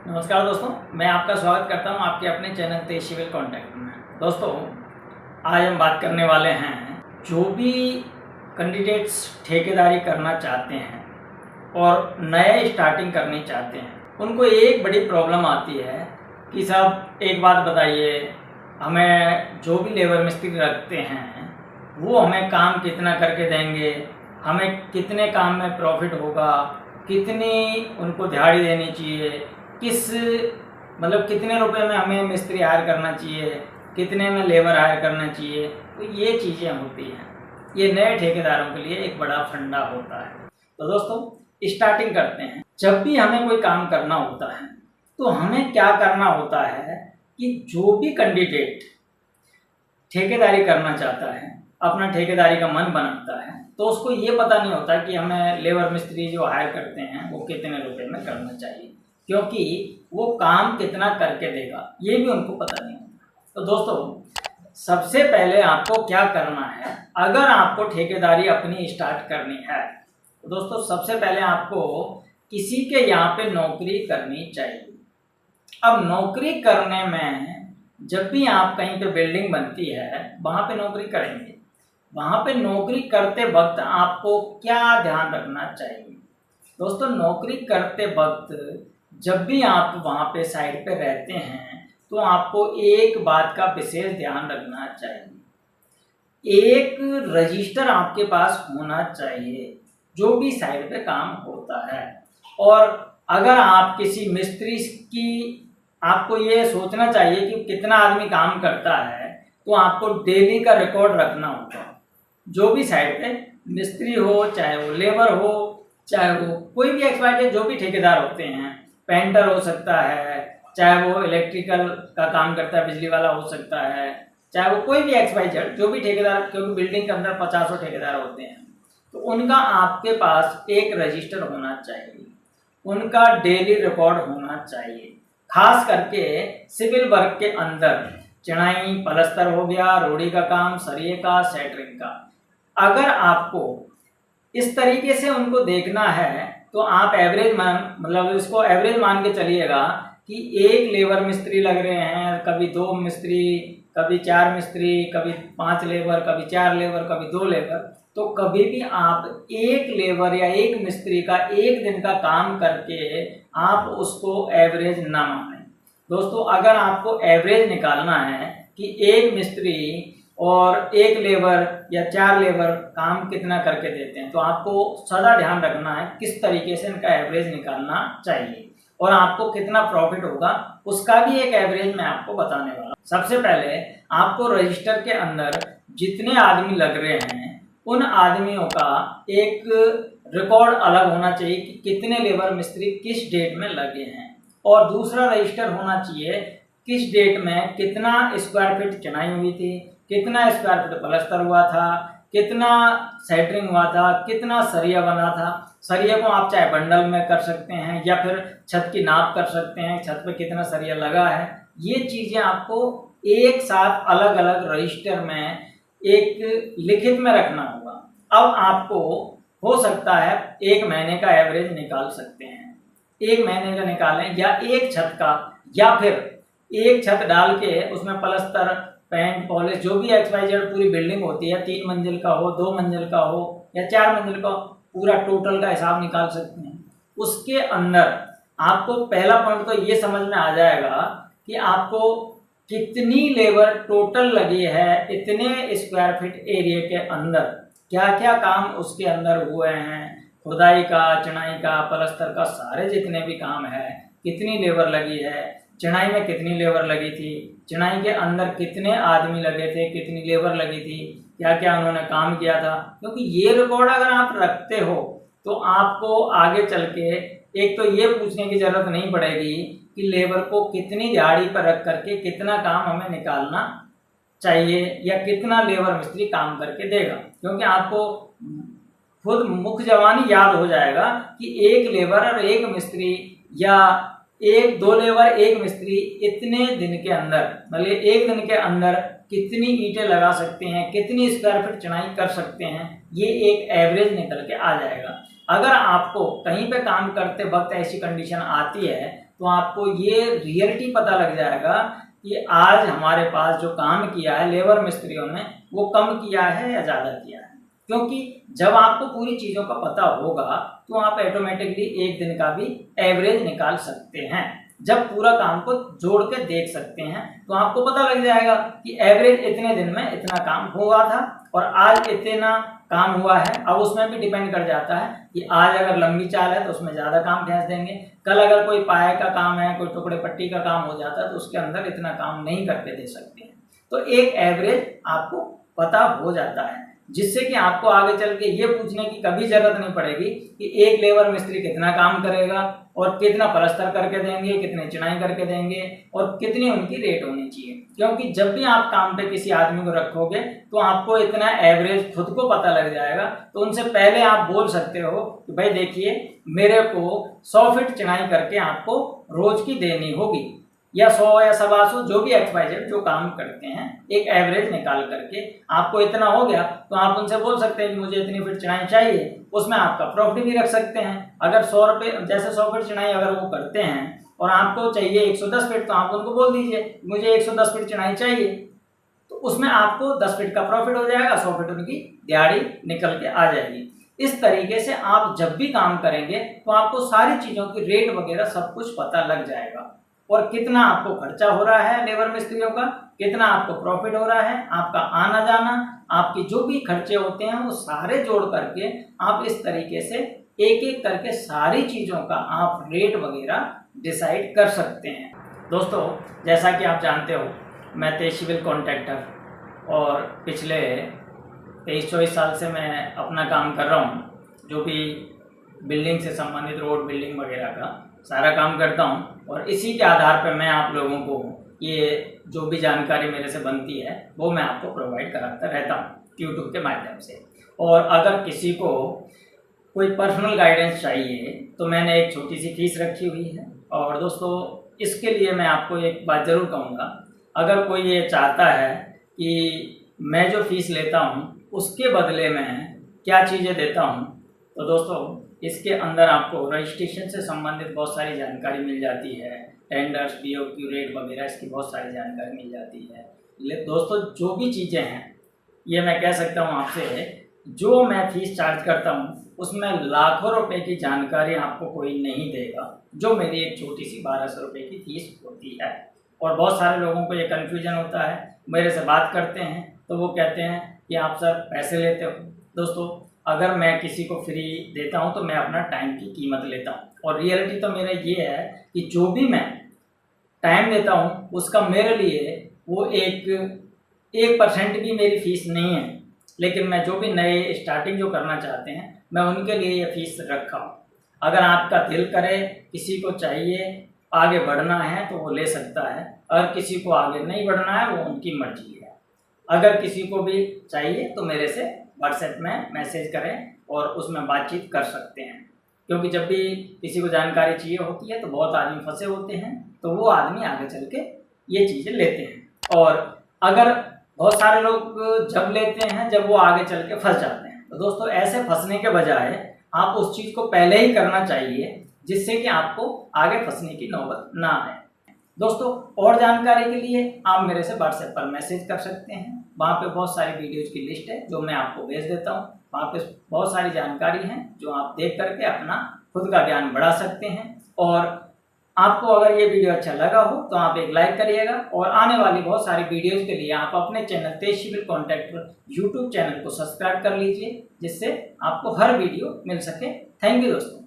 नमस्कार दोस्तों, मैं आपका स्वागत करता हूं आपके अपने चैनल तेज सिविल कॉन्टैक्ट में। दोस्तों, आज हम बात करने वाले हैं जो भी कैंडिडेट्स ठेकेदारी करना चाहते हैं और नए स्टार्टिंग करनी चाहते हैं, उनको एक बड़ी प्रॉब्लम आती है कि साहब एक बात बताइए, हमें जो भी लेबर मिस्त्री रखते हैं वो हमें काम कितना करके देंगे, हमें कितने काम में प्रॉफिट होगा, कितनी उनको दिहाड़ी देनी चाहिए, कितने रुपए में हमें मिस्त्री हायर करना चाहिए, कितने में लेबर हायर करना चाहिए। तो ये चीज़ें होती हैं, ये नए ठेकेदारों के लिए एक बड़ा फंडा होता है। तो दोस्तों, स्टार्टिंग करते हैं। जब भी हमें कोई काम करना होता है तो हमें क्या करना होता है कि जो भी कैंडिडेट ठेकेदारी करना चाहता है, अपना ठेकेदारी का मन बनाता है, तो उसको ये पता नहीं होता कि हमें लेबर मिस्त्री जो हायर करते हैं वो कितने रुपए में करना चाहिए, क्योंकि वो काम कितना करके देगा ये भी उनको पता नहीं होता। तो दोस्तों, सबसे पहले आपको क्या करना है, अगर आपको ठेकेदारी अपनी स्टार्ट करनी है तो दोस्तों सबसे पहले आपको किसी के यहाँ पे नौकरी करनी चाहिए। अब नौकरी करने में जब भी आप कहीं पे बिल्डिंग बनती है वहाँ पे नौकरी करेंगे, वहाँ पे नौकरी करते वक्त आपको क्या ध्यान रखना चाहिए। दोस्तों, नौकरी करते वक्त जब भी आप वहाँ पे साइड पे रहते हैं तो आपको एक बात का विशेष ध्यान रखना चाहिए, एक रजिस्टर आपके पास होना चाहिए जो भी साइड पे काम होता है। और अगर आप किसी मिस्त्री की, आपको ये सोचना चाहिए कि कितना आदमी काम करता है, तो आपको डेली का रिकॉर्ड रखना होगा। जो भी साइड पे मिस्त्री हो, चाहे वो लेबर हो, चाहे वो कोई भी एक्सपाइटेड जो भी ठेकेदार होते हैं, पेंटर हो सकता है, चाहे वो इलेक्ट्रिकल का काम करता है, बिजली वाला हो सकता है, चाहे वो कोई भी एक्सपाइटेड जो भी ठेकेदार, क्योंकि बिल्डिंग के अंदर 50 ठेकेदार होते हैं, तो उनका आपके पास एक रजिस्टर होना चाहिए, उनका डेली रिकॉर्ड होना चाहिए। खास करके सिविल वर्क के अंदर चिनाई, पलस्तर हो गया, रोड़ी का काम, सरिये का, सेटरिंग का, अगर आपको इस तरीके से उनको देखना है तो आप एवरेज इसको एवरेज मान के चलिएगा कि एक लेबर मिस्त्री लग रहे हैं, कभी 2 मिस्त्री, कभी 4 मिस्त्री, कभी 5 लेबर, कभी 4 लेबर, कभी 2 लेबर। तो कभी भी आप एक लेबर या एक मिस्त्री का एक दिन का काम करके आप उसको एवरेज ना मानें। दोस्तों, अगर आपको एवरेज निकालना है कि एक मिस्त्री और एक लेबर या 4 लेबर काम कितना करके देते हैं, तो आपको सदा ध्यान रखना है किस तरीके से इनका एवरेज निकालना चाहिए और आपको कितना प्रॉफिट होगा, उसका भी एक एवरेज मैं आपको बताने वाला हूं। सबसे पहले आपको रजिस्टर के अंदर जितने आदमी लग रहे हैं उन आदमियों का एक रिकॉर्ड अलग होना चाहिए कि कितने लेबर मिस्त्री किस डेट में लगे हैं, और दूसरा रजिस्टर होना चाहिए किस डेट में कितना स्क्वायर फीट चिनाई हुई थी, कितना स्क्वायर फीट प्लास्टर हुआ था, कितना सेटरिंग हुआ था, कितना सरिया बना था। सरिया को आप चाहे बंडल में कर सकते हैं या फिर छत की नाप कर सकते हैं, छत पे कितना सरिया लगा है। ये चीज़ें आपको एक साथ अलग अलग रजिस्टर में एक लिखित में रखना होगा। अब आपको हो सकता है 1 महीने का एवरेज निकाल सकते हैं, 1 महीने का निकालें, या एक छत का, या फिर एक छत डाल के उसमें प्लास्टर, पेंट, पॉलिश, जो भी एक्सवाइजेड पूरी बिल्डिंग होती है, 3 मंजिल का हो, 2 मंजिल का हो या 4 मंजिल का, पूरा टोटल का हिसाब निकाल सकते हैं। उसके अंदर आपको पहला पॉइंट तो ये समझ में आ जाएगा कि आपको कितनी लेबर टोटल लगी है, इतने स्क्वायर फीट एरिया के अंदर क्या क्या काम उसके अंदर हुए हैं, खुदाई का, चिनाई का, प्लास्टर का, सारे जितने भी काम है, कितनी लेबर लगी है, चिनाई में कितनी लेबर लगी थी, चिनाई के अंदर कितने आदमी लगे थे, कितनी लेबर लगी थी, क्या क्या उन्होंने काम किया था। क्योंकि ये रिकॉर्ड अगर आप रखते हो तो आपको आगे चल के एक तो ये पूछने की जरूरत नहीं पड़ेगी कि लेबर को कितनी दिहाड़ी पर रख करके कितना काम हमें निकालना चाहिए या कितना लेबर मिस्त्री काम करके देगा, क्योंकि आपको खुद मुख जबानी याद हो जाएगा कि एक लेबर और एक मिस्त्री या 1-2 लेबर एक मिस्त्री इतने दिन के अंदर, मतलब एक दिन के अंदर कितनी ईंटें लगा सकते हैं, कितनी स्क्वायर फीट चिनाई कर सकते हैं, ये एक एवरेज निकल के आ जाएगा। अगर आपको कहीं पे काम करते वक्त ऐसी कंडीशन आती है तो आपको ये रियलिटी पता लग जाएगा कि आज हमारे पास जो काम किया है लेबर मिस्त्रियों ने वो कम किया है या ज़्यादा किया है। क्योंकि जब आपको पूरी चीज़ों का पता होगा तो आप ऑटोमेटिकली एक दिन का भी एवरेज निकाल सकते हैं। जब पूरा काम को जोड़ के देख सकते हैं तो आपको पता लग जाएगा कि एवरेज इतने दिन में इतना काम हुआ था और आज इतना काम हुआ है। अब उसमें भी डिपेंड कर जाता है कि आज अगर लंबी चाल है तो उसमें ज़्यादा काम खींच देंगे, कल अगर कोई पाए का काम है, कोई टुकड़े पट्टी का काम हो जाता है तो उसके अंदर इतना काम नहीं करके दे सकते हैं। तो एक एवरेज आपको पता हो जाता है, जिससे कि आपको आगे चल के ये पूछने की कभी जरूरत नहीं पड़ेगी कि एक लेबर मिस्त्री कितना काम करेगा और कितना पलस्तर करके देंगे, कितने चिनाई करके देंगे और कितनी उनकी रेट होनी चाहिए। क्योंकि जब भी आप काम पे किसी आदमी को रखोगे तो आपको इतना एवरेज खुद को पता लग जाएगा। तो उनसे पहले आप बोल सकते हो कि भाई देखिए मेरे को 100 फीट चिनाई करके आपको रोज की देनी होगी, या 100 या 125 जो भी XYZ जो काम करते हैं एक एवरेज निकाल करके आपको इतना हो गया तो आप उनसे बोल सकते हैं कि मुझे इतनी फीट चिनाई चाहिए। उसमें आपका प्रॉफिट भी रख सकते हैं। अगर 100 रुपये जैसे 100 फीट चिनाई अगर वो करते हैं और आपको चाहिए 110 फीट तो आप उनको बोल दीजिए मुझे 110 फीट चिनाई चाहिए, तो उसमें आपको 10 फीट का प्रॉफिट हो जाएगा, 100 फीट उनकी दिहाड़ी निकल के आ जाएगी। इस तरीके से आप जब भी काम करेंगे तो आपको सारी चीज़ों की रेट वगैरह सब कुछ पता लग जाएगा और कितना आपको खर्चा हो रहा है लेबर मिस्त्रियों का, कितना आपको प्रॉफिट हो रहा है, आपका आना जाना, आपके जो भी खर्चे होते हैं वो सारे जोड़ करके आप इस तरीके से एक एक करके सारी चीज़ों का आप रेट वगैरह डिसाइड कर सकते हैं। दोस्तों जैसा कि आप जानते हो मैं तेज सिविल कॉन्ट्रैक्टर और पिछले 23-24 साल से मैं अपना काम कर रहा हूँ, जो भी बिल्डिंग से संबंधित रोड बिल्डिंग वगैरह का सारा काम करता हूँ। और इसी के आधार पर मैं आप लोगों को ये जो भी जानकारी मेरे से बनती है वो मैं आपको प्रोवाइड कराता रहता हूँ यूट्यूब के माध्यम से। और अगर किसी को कोई पर्सनल गाइडेंस चाहिए तो मैंने एक छोटी सी फीस रखी हुई है। और दोस्तों इसके लिए मैं आपको एक बात ज़रूर कहूँगा, अगर कोई ये चाहता है कि मैं जो फ़ीस लेता हूँ उसके बदले में क्या चीज़ें देता हूँ, तो दोस्तों इसके अंदर आपको रजिस्ट्रेशन से संबंधित बहुत सारी जानकारी मिल जाती है, टेंडर्स, BOQ रेट वगैरह इसकी बहुत सारी जानकारी मिल जाती है। दोस्तों जो भी चीज़ें हैं ये मैं कह सकता हूँ आपसे, जो मैं फ़ीस चार्ज करता हूँ उसमें लाखों रुपए की जानकारी आपको कोई नहीं देगा, जो मेरी एक छोटी सी 1200 रुपये की फ़ीस होती है। और बहुत सारे लोगों को ये कन्फ्यूजन होता है, मेरे से बात करते हैं तो वो कहते हैं कि आप सर पैसे लेते हो। दोस्तों अगर मैं किसी को फ्री देता हूं तो मैं अपना टाइम की कीमत लेता हूं। और रियलिटी तो मेरा ये है कि जो भी मैं टाइम देता हूं उसका मेरे लिए वो 1% भी मेरी फ़ीस नहीं है। लेकिन मैं जो भी नए स्टार्टिंग जो करना चाहते हैं मैं उनके लिए ये फ़ीस रखा हूँ। अगर आपका दिल करे, किसी को चाहिए आगे बढ़ना है तो वो ले सकता है, अगर किसी को आगे नहीं बढ़ना है वो उनकी मर्जी है। अगर किसी को भी चाहिए तो मेरे से व्हाट्सएप में मैसेज करें और उसमें बातचीत कर सकते हैं। क्योंकि जब भी किसी को जानकारी चाहिए होती है तो बहुत आदमी फंसे होते हैं, तो वो आदमी आगे चल के ये चीज़ें लेते हैं। और अगर बहुत सारे लोग जब लेते हैं जब वो आगे चल के फंस जाते हैं, तो दोस्तों ऐसे फंसने के बजाय आप उस चीज़ को पहले ही करना चाहिए जिससे कि आपको आगे फंसने की नौबत ना आए। दोस्तों और जानकारी के लिए आप मेरे से व्हाट्सएप पर मैसेज कर सकते हैं, वहाँ पे बहुत सारी वीडियोज़ की लिस्ट है जो मैं आपको भेज देता हूँ। वहाँ पे बहुत सारी जानकारी है जो आप देख करके अपना खुद का ज्ञान बढ़ा सकते हैं। और आपको अगर ये वीडियो अच्छा लगा हो तो आप एक लाइक करिएगा और आने वाली बहुत सारी वीडियोज़ के लिए आप अपने चैनल तेज सिविल कॉन्ट्रैक्टर यूट्यूब चैनल को सब्सक्राइब कर लीजिए, जिससे आपको हर वीडियो मिल सके। थैंक यू दोस्तों।